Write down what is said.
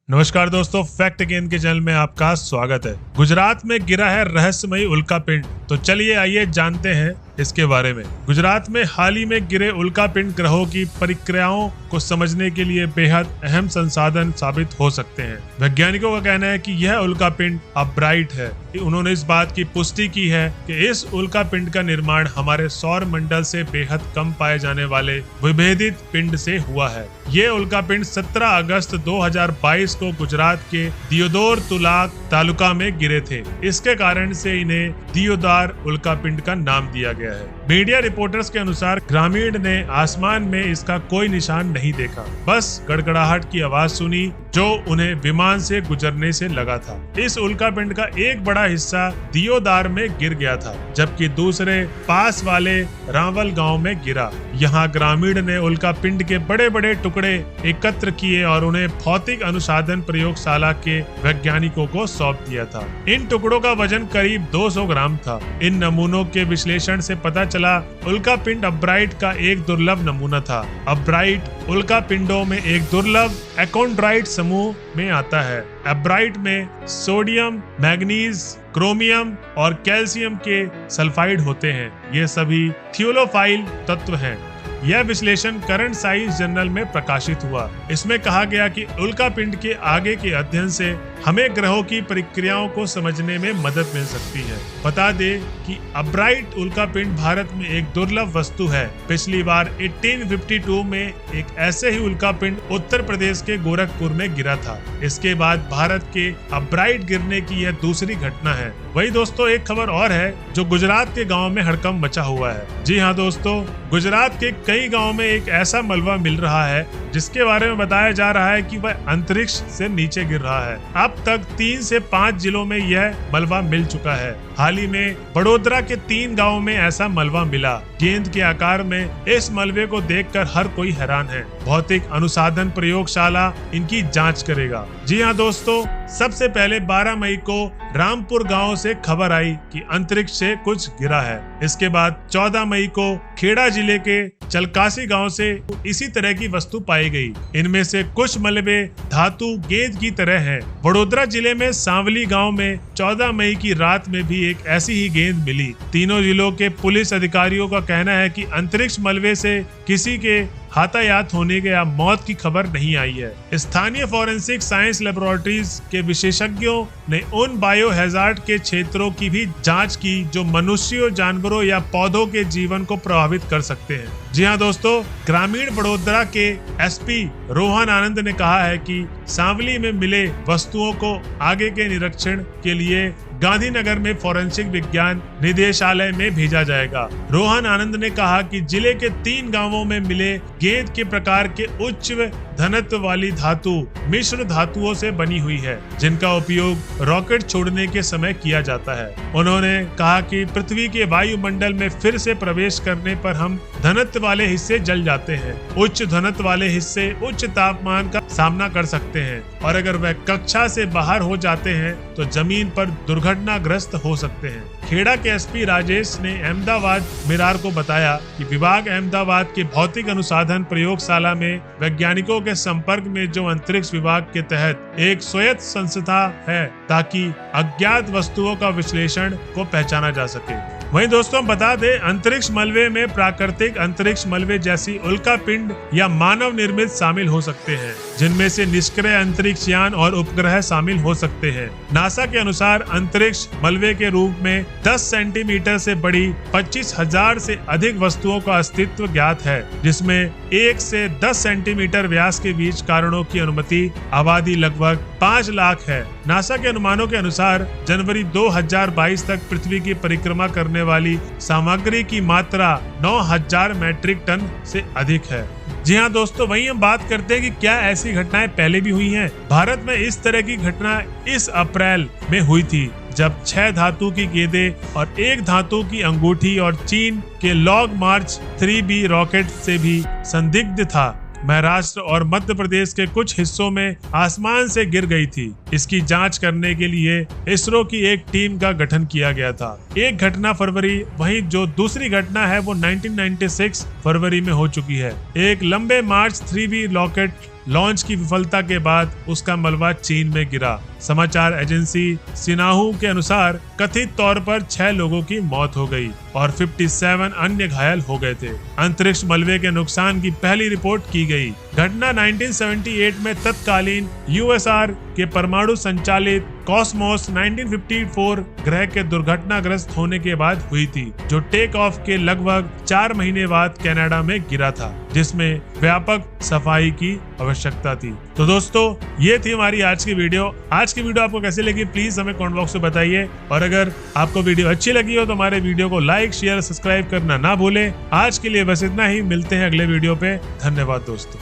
नमस्कार दोस्तों, fact gain के चैनल में आपका स्वागत है। गुजरात में गिरा है रहस्यमयी उल्कापिंड, तो चलिए आइए जानते हैं इसके बारे में। गुजरात में हाल ही में गिरे उल्कापिंड ग्रहों की प्रक्रियाओं को समझने के लिए बेहद अहम संसाधन साबित हो सकते हैं। वैज्ञानिकों का कहना है कि यह उल्कापिंड अब ब्राइट है। उन्होंने इस बात की पुष्टि की है कि इस उल्कापिंड का निर्माण हमारे सौर मंडल से बेहद कम पाए जाने वाले विभेदित पिंड से हुआ है। ये उल्कापिंड 17 अगस्त 2022 को गुजरात के दियोदर तुलाक तालुका में गिरे थे। इसके कारण से इन्हें दियोदार उल्कापिंड का नाम दिया गया है। मीडिया रिपोर्टर्स के अनुसार ग्रामीण ने आसमान में इसका कोई निशान नहीं देखा, बस गड़गड़ाहट की आवाज सुनी जो उन्हें विमान से गुजरने से लगा था। इस उल्कापिंड का एक बड़ा हिस्सा दियोदार में गिर गया था, जबकि दूसरे पास वाले रावल गांव में गिरा। यहाँ ग्रामीण ने उल्कापिंड के बड़े बड़े टुकड़े एकत्र किए और उन्हें भौतिक अनुसंधान प्रयोगशाला के वैज्ञानिकों को सौंप दिया था। इन टुकड़ों का वजन करीब 200 ग्राम था। इन नमूनों के विश्लेषण से पता चला उल्कापिंड अब्राइट का एक दुर्लभ नमूना था। अब्राइट उल्कापिंडों में एक दुर्लभ एकोन्ड्राइट समूह में आता है। अब्राइट में सोडियम, मैग्नीज, क्रोमियम और कैल्शियम के सल्फाइड होते हैं। ये सभी थियोलोफाइल तत्व हैं। यह विश्लेषण करंट साइंस जर्नल में प्रकाशित हुआ। इसमें कहा गया कि उल्कापिंड के आगे के अध्ययन से हमें ग्रहों की प्रक्रियाओं को समझने में मदद मिल सकती है। बता दें कि अब्राइट उल्कापिंड भारत में एक दुर्लभ वस्तु है। पिछली बार 1852 में एक ऐसे ही उल्कापिंड उत्तर प्रदेश के गोरखपुर में गिरा था। इसके बाद भारत के अब्राइट गिरने की यह दूसरी घटना है। वही दोस्तों, एक खबर और है जो गुजरात के गाँव में हड़कंप मचा हुआ है। जी हाँ दोस्तों, गुजरात के कई गाँव में एक ऐसा मलबा मिल रहा है जिसके बारे में बताया जा रहा है कि वह अंतरिक्ष से नीचे गिर रहा है। अब तक 3 से 5 जिलों में यह मलबा मिल चुका है। हाल ही में बड़ोदरा के 3 गांवों में ऐसा मलबा मिला। गेंद के आकार में इस मलबे को देखकर हर कोई हैरान है। भौतिक अनुसंधान प्रयोगशाला इनकी जांच करेगा। जी हाँ दोस्तों, सबसे पहले 12 मई को रामपुर गांव से खबर आई कि अंतरिक्ष से कुछ गिरा है। इसके बाद 14 मई को खेड़ा जिले के चलकासी गांव से इसी तरह की वस्तु पाई गई। इनमें से कुछ मलबे धातु गेंद की तरह हैं। वडोदरा जिले में सांवली गांव में 14 मई की रात में भी एक ऐसी ही गेंद मिली। तीनों जिलों के पुलिस अधिकारियों का कहना है कि अंतरिक्ष मलबे से किसी के हताहत होने या मौत की खबर नहीं आई है। स्थानीय फॉरेंसिक साइंस लेबोरेटरीज के विशेषज्ञों ने उन बायो हैजार्ड के क्षेत्रों की भी जांच की जो मनुष्यों, जानवरों या पौधों के जीवन को प्रभावित कर सकते हैं। जी हाँ दोस्तों, ग्रामीण बड़ोदरा के एसपी रोहन आनंद ने कहा है कि सांवली में मिले वस्तुओं को आगे के निरीक्षण के लिए गांधीनगर में फॉरेंसिक विज्ञान निदेशालय में भेजा जाएगा। रोहन आनंद ने कहा कि जिले के 3 गांवों में मिले गेंद के प्रकार के उच्च घनत्व वाली धातु मिश्र धातुओं से बनी हुई है, जिनका उपयोग रॉकेट छोड़ने के समय किया जाता है। उन्होंने कहा कि पृथ्वी के वायुमंडल में फिर से प्रवेश करने पर हम घनत्व वाले हिस्से जल जाते हैं। उच्च घनत्व वाले हिस्से उच्च तापमान का सामना कर सकते हैं और अगर वह कक्षा से बाहर हो जाते हैं तो जमीन पर दुर्घटनाग्रस्त हो सकते हैं। खेड़ा के एसपी राजेश ने अहमदाबाद मिरार को बताया कि विभाग अहमदाबाद के भौतिक अनुसंधान प्रयोगशाला में वैज्ञानिकों के संपर्क में जो अंतरिक्ष विभाग के तहत एक स्वायत्त संस्था है ताकि अज्ञात वस्तुओं का विश्लेषण को पहचाना जा सके। वहीं दोस्तों बता दें, अंतरिक्ष मलबे में प्राकृतिक अंतरिक्ष मलबे जैसी उल्कापिंड या मानव निर्मित शामिल हो सकते हैं, जिनमें से निष्क्रिय अंतरिक्ष यान और उपग्रह शामिल हो सकते हैं। नासा के अनुसार अंतरिक्ष मलबे के रूप में 10 सेंटीमीटर से बड़ी 25,000 से अधिक वस्तुओं का अस्तित्व ज्ञात है, जिसमें 1 से 10 सेंटीमीटर व्यास के बीच कारणों की अनुमति आबादी लगभग 5 लाख है। नासा के अनुमानों के अनुसार जनवरी 2022 तक पृथ्वी की परिक्रमा करने वाली सामग्री की मात्रा 9,000 मैट्रिक टन से अधिक है। जी हाँ दोस्तों, वहीं हम बात करते हैं कि क्या ऐसी घटनाएं पहले भी हुई हैं। भारत में इस तरह की घटना इस अप्रैल में हुई थी, जब 6 धातु की गेंदें और 1 धातु की अंगूठी और चीन के लॉन्ग मार्च 3B रॉकेट से भी संदिग्ध था महाराष्ट्र और मध्य प्रदेश के कुछ हिस्सों में आसमान से गिर गई थी। इसकी जांच करने के लिए इसरो की एक टीम का गठन किया गया था। एक घटना फरवरी, वहीं जो दूसरी घटना है वो 1996 फरवरी में हो चुकी है। एक लंबे मार्च 3B रॉकेट लॉन्च की विफलता के बाद उसका मलबा चीन में गिरा। समाचार एजेंसी सिन्हुआ के अनुसार कथित तौर पर 6 लोगों की मौत हो गई और 57 अन्य घायल हो गए थे। अंतरिक्ष मलबे के नुकसान की पहली रिपोर्ट की गई। घटना 1978 में तत्कालीन यूएसआर के परमाणु संचालित कॉस्मोस 1954 ग्रह के दुर्घटनाग्रस्त होने के बाद हुई थी, जो टेक ऑफ के लगभग 4 महीने बाद कनाडा में गिरा था, जिसमें व्यापक सफाई की आवश्यकता थी। तो दोस्तों, ये थी हमारी आज की वीडियो। आज की वीडियो आपको कैसी लगी प्लीज हमें कमेंट बॉक्स में बताइए, और अगर आपको वीडियो अच्छी लगी हो तो हमारे वीडियो को लाइक, शेयर, सब्सक्राइब करना ना भूलें। आज के लिए बस इतना ही, मिलते हैं अगले वीडियो पे। धन्यवाद दोस्तों।